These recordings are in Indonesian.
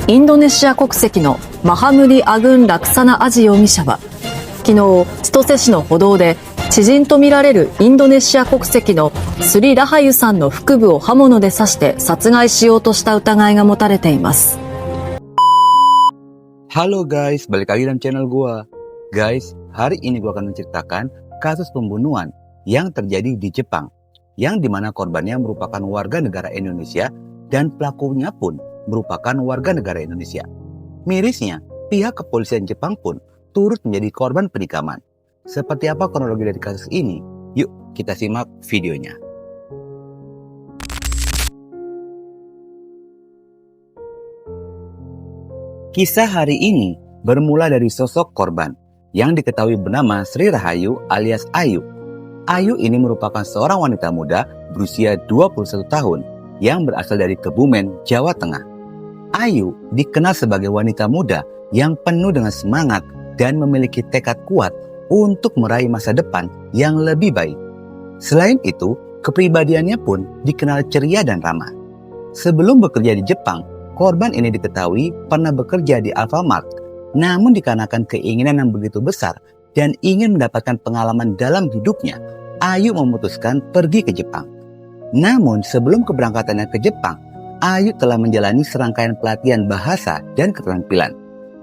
インドネシア国籍のマハムディ・アグン・ラクサナ・アジ容疑者は昨日、千歳市の歩道で知人とみられるインドネシア国籍のスリ・ラハユさんの腹部を刃物で刺して殺害しようとした疑いが持たれています。Halo guys, balik lagi dalam channel gua. Guys, hari ini gua akan menceritakan kasus pembunuhan yang terjadi di Jepang, yang dimana korbannya merupakan warga negara Indonesia dan pelakunya pun merupakan warga negara Indonesia. Mirisnya, pihak kepolisian Jepang pun turut menjadi korban penikaman. Seperti apa kronologi dari kasus ini? Yuk kita simak videonya. Kisah hari ini bermula dari sosok korban yang diketahui bernama Sri Rahayu alias Ayu. Ayu ini merupakan seorang wanita muda berusia 21 tahun yang berasal dari Kebumen, Jawa Tengah. Ayu dikenal sebagai wanita muda yang penuh dengan semangat dan memiliki tekad kuat untuk meraih masa depan yang lebih baik. Selain itu, kepribadiannya pun dikenal ceria dan ramah. Sebelum bekerja di Jepang, korban ini diketahui pernah bekerja di Alfamart, namun dikarenakan keinginan yang begitu besar dan ingin mendapatkan pengalaman dalam hidupnya, Ayu memutuskan pergi ke Jepang. Namun sebelum keberangkatannya ke Jepang, Ayu telah menjalani serangkaian pelatihan bahasa dan keterampilan.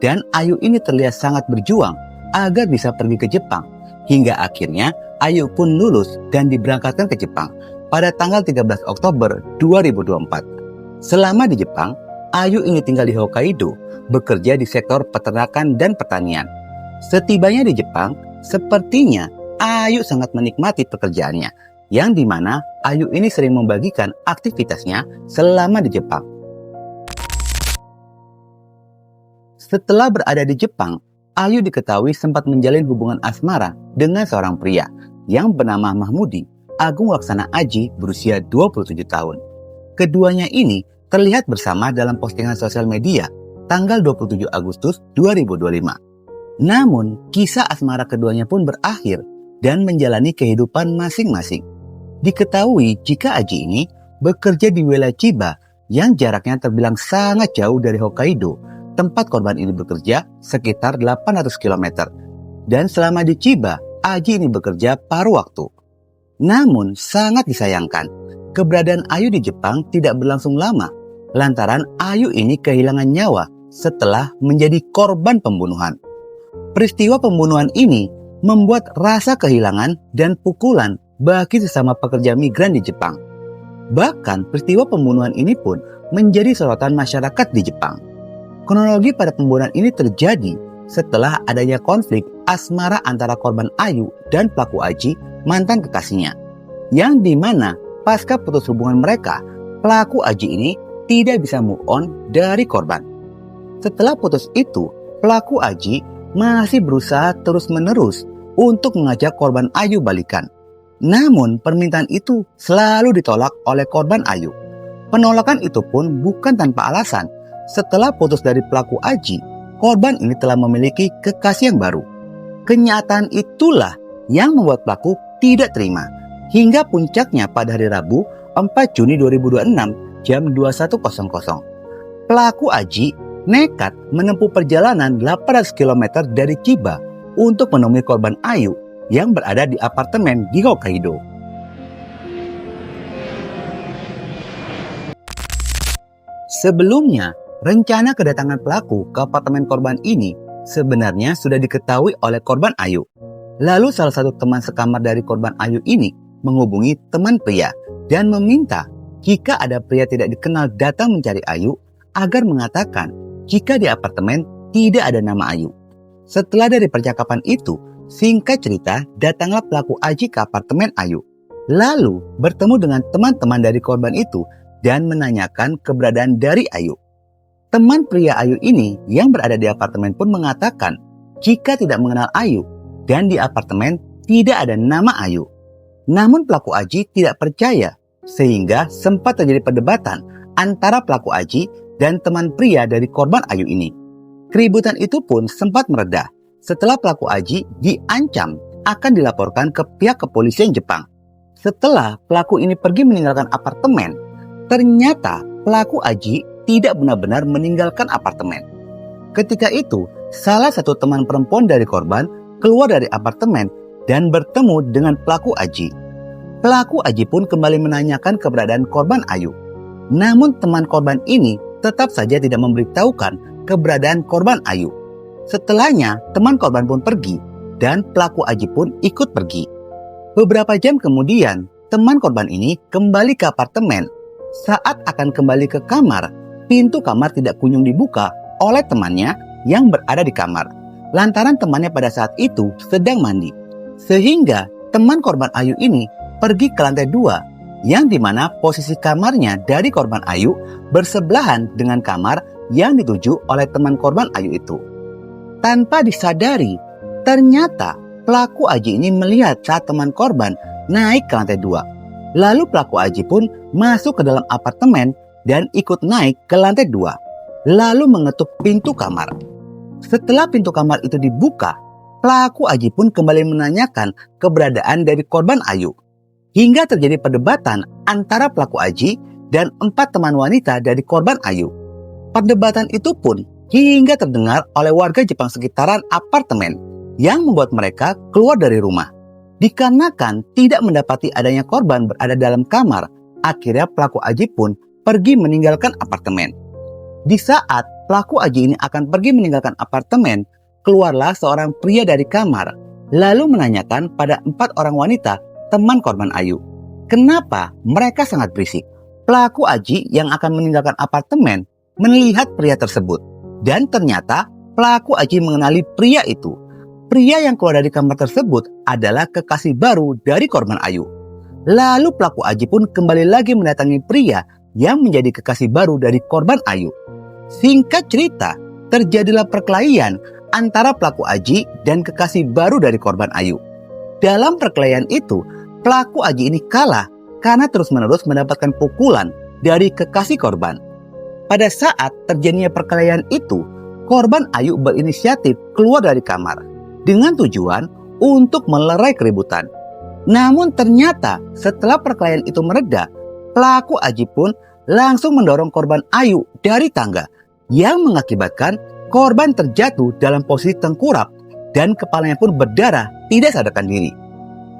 Dan Ayu ini terlihat sangat berjuang agar bisa pergi ke Jepang. Hingga akhirnya Ayu pun lulus dan diberangkatkan ke Jepang pada tanggal 13 Oktober 2024. Selama di Jepang, Ayu ini tinggal di Hokkaido, bekerja di sektor peternakan dan pertanian. Setibanya di Jepang, sepertinya Ayu sangat menikmati pekerjaannya, yang dimana Ayu ini sering membagikan aktivitasnya selama di Jepang. Setelah berada di Jepang, Ayu diketahui sempat menjalin hubungan asmara dengan seorang pria yang bernama Mahmudi Agung Laksana Aji berusia 27 tahun. Keduanya ini terlihat bersama dalam postingan sosial media tanggal 27 Agustus 2025. Namun, kisah asmara keduanya pun berakhir dan menjalani kehidupan masing-masing. Diketahui jika Aji ini bekerja di wilayah Chiba yang jaraknya terbilang sangat jauh dari Hokkaido, tempat korban ini bekerja sekitar 800 km. Dan selama di Chiba, Aji ini bekerja paruh waktu. Namun, sangat disayangkan, keberadaan Ayu di Jepang tidak berlangsung lama, lantaran Ayu ini kehilangan nyawa setelah menjadi korban pembunuhan. Peristiwa pembunuhan ini membuat rasa kehilangan dan pukulan bagi sesama pekerja migran di Jepang. Bahkan peristiwa pembunuhan ini pun menjadi sorotan masyarakat di Jepang. Kronologi pada pembunuhan ini terjadi setelah adanya konflik asmara antara korban Ayu dan pelaku Aji, mantan kekasihnya. Yang dimana pasca putus hubungan mereka, pelaku Aji ini tidak bisa move on dari korban. Setelah putus itu, pelaku Aji masih berusaha terus-menerus untuk mengajak korban Ayu balikan. Namun permintaan itu selalu ditolak oleh korban Ayu. Penolakan itu pun bukan tanpa alasan. Setelah putus dari pelaku Aji, korban ini telah memiliki kekasih yang baru. Kenyataan itulah yang membuat pelaku tidak terima. Hingga puncaknya pada hari Rabu 4 Juni 2026 jam 21.00. Pelaku Aji nekat menempuh perjalanan 800 km dari Chiba untuk menemui korban Ayu yang berada di apartemen di Hokkaido. Sebelumnya, rencana kedatangan pelaku ke apartemen korban ini sebenarnya sudah diketahui oleh korban Ayu. Lalu salah satu teman sekamar dari korban Ayu ini menghubungi teman pria dan meminta jika ada pria tidak dikenal datang mencari Ayu agar mengatakan jika di apartemen tidak ada nama Ayu. Setelah dari percakapan itu, singkat cerita, datanglah pelaku Aji ke apartemen Ayu. Lalu bertemu dengan teman-teman dari korban itu dan menanyakan keberadaan dari Ayu. Teman pria Ayu ini yang berada di apartemen pun mengatakan jika tidak mengenal Ayu dan di apartemen tidak ada nama Ayu. Namun pelaku Aji tidak percaya sehingga sempat terjadi perdebatan antara pelaku Aji dan teman pria dari korban Ayu ini. Keributan itu pun sempat mereda setelah pelaku Aji diancam akan dilaporkan ke pihak kepolisian Jepang. Setelah pelaku ini pergi meninggalkan apartemen, ternyata pelaku Aji tidak benar-benar meninggalkan apartemen. Ketika itu, salah satu teman perempuan dari korban keluar dari apartemen dan bertemu dengan pelaku Aji. Pelaku Aji pun kembali menanyakan keberadaan korban Ayu. Namun teman korban ini tetap saja tidak memberitahukan keberadaan korban Ayu. Setelahnya, teman korban pun pergi dan pelaku Aji pun ikut pergi. Beberapa jam kemudian, teman korban ini kembali ke apartemen. Saat akan kembali ke kamar, pintu kamar tidak kunjung dibuka oleh temannya yang berada di kamar. Lantaran temannya pada saat itu sedang mandi. Sehingga teman korban Ayu ini pergi ke lantai 2, yang dimana posisi kamarnya dari korban Ayu bersebelahan dengan kamar yang dituju oleh teman korban Ayu itu. Tanpa disadari, ternyata pelaku Aji ini melihat saat teman korban naik ke lantai 2. Lalu pelaku Aji pun masuk ke dalam apartemen dan ikut naik ke lantai 2. Lalu mengetuk pintu kamar. Setelah pintu kamar itu dibuka, pelaku Aji pun kembali menanyakan keberadaan dari korban Ayu. Hingga terjadi perdebatan antara pelaku Aji dan 4 teman wanita dari korban Ayu. Perdebatan itu pun hingga terdengar oleh warga Jepang sekitaran apartemen, yang membuat mereka keluar dari rumah. Dikarenakan tidak mendapati adanya korban berada dalam kamar, akhirnya pelaku Aji pun pergi meninggalkan apartemen. Di saat pelaku Aji ini akan pergi meninggalkan apartemen, keluarlah seorang pria dari kamar, lalu menanyakan pada 4 orang wanita teman korban Ayu, kenapa mereka sangat berisik. Pelaku Aji yang akan meninggalkan apartemen melihat pria tersebut, dan ternyata pelaku Aji mengenali pria itu. Pria yang keluar dari kamar tersebut adalah kekasih baru dari korban Ayu. Lalu pelaku Aji pun kembali lagi mendatangi pria yang menjadi kekasih baru dari korban Ayu. Singkat cerita, terjadilah perkelahian antara pelaku Aji dan kekasih baru dari korban Ayu. Dalam perkelahian itu, pelaku Aji ini kalah karena terus-menerus mendapatkan pukulan dari kekasih korban. Pada saat terjadinya perkelahian itu, korban Ayu berinisiatif keluar dari kamar dengan tujuan untuk melerai keributan. Namun ternyata setelah perkelahian itu mereda, pelaku Aji pun langsung mendorong korban Ayu dari tangga, yang mengakibatkan korban terjatuh dalam posisi tengkurap dan kepalanya pun berdarah tidak sadarkan diri.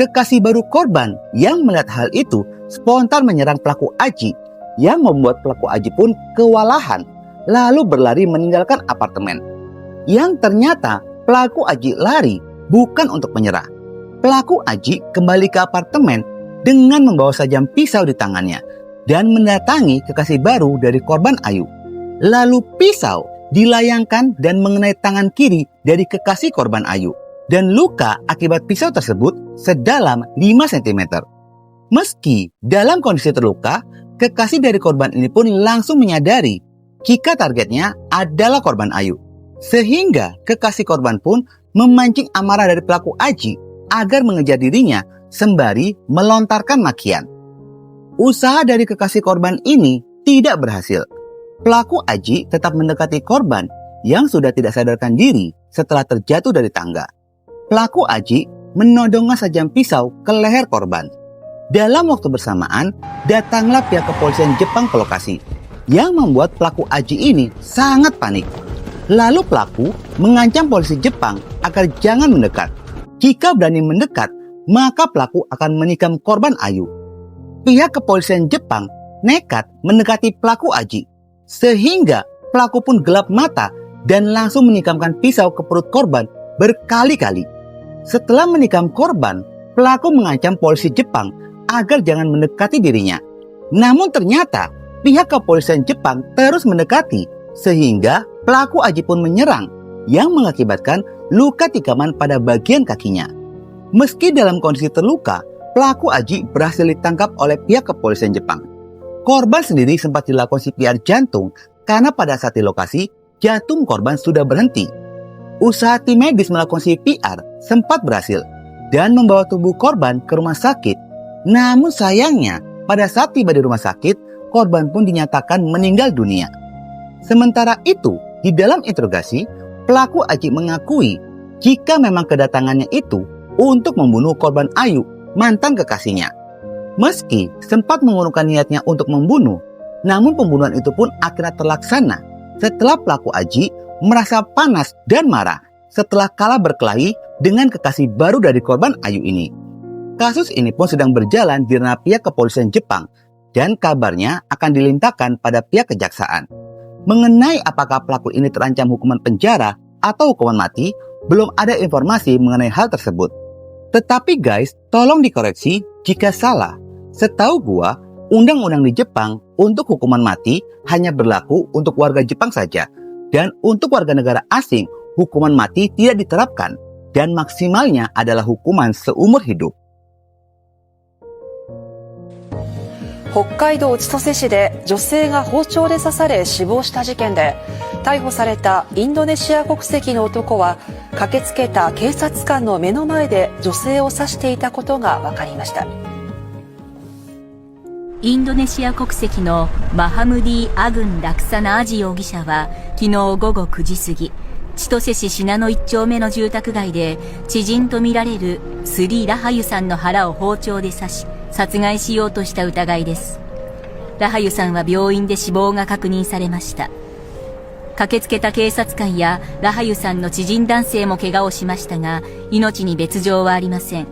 Kekasih baru korban yang melihat hal itu spontan menyerang pelaku Aji, yang membuat pelaku Aji pun kewalahan lalu berlari meninggalkan apartemen. Yang ternyata pelaku Aji lari bukan untuk menyerah. Pelaku Aji kembali ke apartemen dengan membawa sajam pisau di tangannya dan mendatangi kekasih baru dari korban Ayu. Lalu pisau dilayangkan dan mengenai tangan kiri dari kekasih korban Ayu, dan luka akibat pisau tersebut sedalam 5 cm. Meski dalam kondisi terluka, kekasih dari korban ini pun langsung menyadari jika targetnya adalah korban Ayu. Sehingga kekasih korban pun memancing amarah dari pelaku Aji agar mengejar dirinya sembari melontarkan makian. Usaha dari kekasih korban ini tidak berhasil. Pelaku Aji tetap mendekati korban yang sudah tidak sadarkan diri setelah terjatuh dari tangga. Pelaku Aji menodongkan sajam pisau ke leher korban. Dalam waktu bersamaan, datanglah pihak kepolisian Jepang ke lokasi, yang membuat pelaku Aji ini sangat panik. Lalu pelaku mengancam polisi Jepang agar jangan mendekat. Jika berani mendekat, maka pelaku akan menikam korban Ayu. Pihak kepolisian Jepang nekat mendekati pelaku Aji, sehingga pelaku pun gelap mata dan langsung menikamkan pisau ke perut korban berkali-kali. Setelah menikam korban, pelaku mengancam polisi Jepang agar jangan mendekati dirinya. Namun ternyata pihak kepolisian Jepang terus mendekati, sehingga pelaku Aji pun menyerang, yang mengakibatkan luka tikaman pada bagian kakinya. Meski dalam kondisi terluka, pelaku Aji berhasil ditangkap oleh pihak kepolisian Jepang. Korban sendiri sempat dilakukan CPR jantung karena pada saat di lokasi, jantung korban sudah berhenti. Usaha tim medis melakukan CPR sempat berhasil dan membawa tubuh korban ke rumah sakit. Namun sayangnya, pada saat tiba di rumah sakit, korban pun dinyatakan meninggal dunia. Sementara itu, di dalam interogasi, pelaku Aji mengakui jika memang kedatangannya itu untuk membunuh korban Ayu, mantan kekasihnya. Meski sempat mengurungkan niatnya untuk membunuh, Namun pembunuhan itu pun akhirnya terlaksana setelah pelaku Aji merasa panas dan marah setelah kalah berkelahi dengan kekasih baru dari korban Ayu ini. Kasus ini pun sedang berjalan di ranah pihak kepolisian Jepang dan kabarnya akan dilimpahkan pada pihak kejaksaan. Mengenai apakah pelaku ini terancam hukuman penjara atau hukuman mati, belum ada informasi mengenai hal tersebut. Tetapi guys, tolong dikoreksi jika salah. Setahu gua, undang-undang di Jepang untuk hukuman mati hanya berlaku untuk warga Jepang saja. Dan untuk warga negara asing, hukuman mati tidak diterapkan. Dan maksimalnya adalah hukuman seumur hidup. 北海道千歳市で女性が包丁で刺され死亡した事件で、逮捕されたインドネシア国籍の男は駆けつけた警察官の目の前で女性を刺していたことが分かりました。インドネシア国籍のマハムディ・アグン・ラクサナ・アジ容疑者は昨日午後9時過ぎ、千歳市信濃1丁目の住宅街で知人とみられるスリ・ラハユさんの腹を包丁で刺し殺害しようとした疑いです。ラハユさんは病院で死亡が確認されました。駆けつけた警察官やラハユさんの知人男性も怪我をしましたが、命に別状はありません。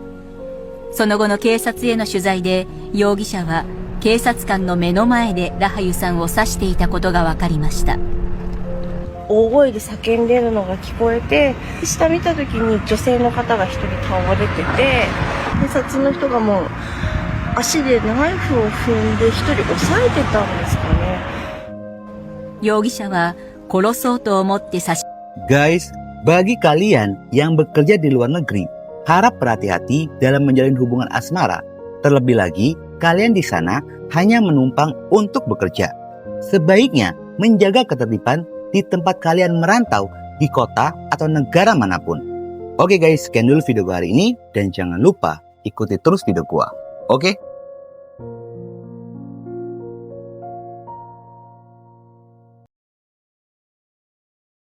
その後の警察への取材で、容疑者は警察官の目の前でラハユさんを刺していたことが分かりました。大声で叫んでるのが聞こえて、下見た時に女性の方が一人倒れてて、警察の人がもう足でナイフを踏んで一人押さえてたんですかね。容疑者は殺そうと思って刺し。 Guys, bagi kalian yang bekerja di luar negeri, harap berhati-hati dalam menjalin hubungan asmara. Terlebih lagi, kalian di sana hanya menumpang untuk bekerja. Sebaiknya menjaga ketertiban di tempat kalian merantau di kota atau negara manapun. Oke guys, sekian dulu video gua hari ini dan jangan lupa ikuti terus video gua. Oke?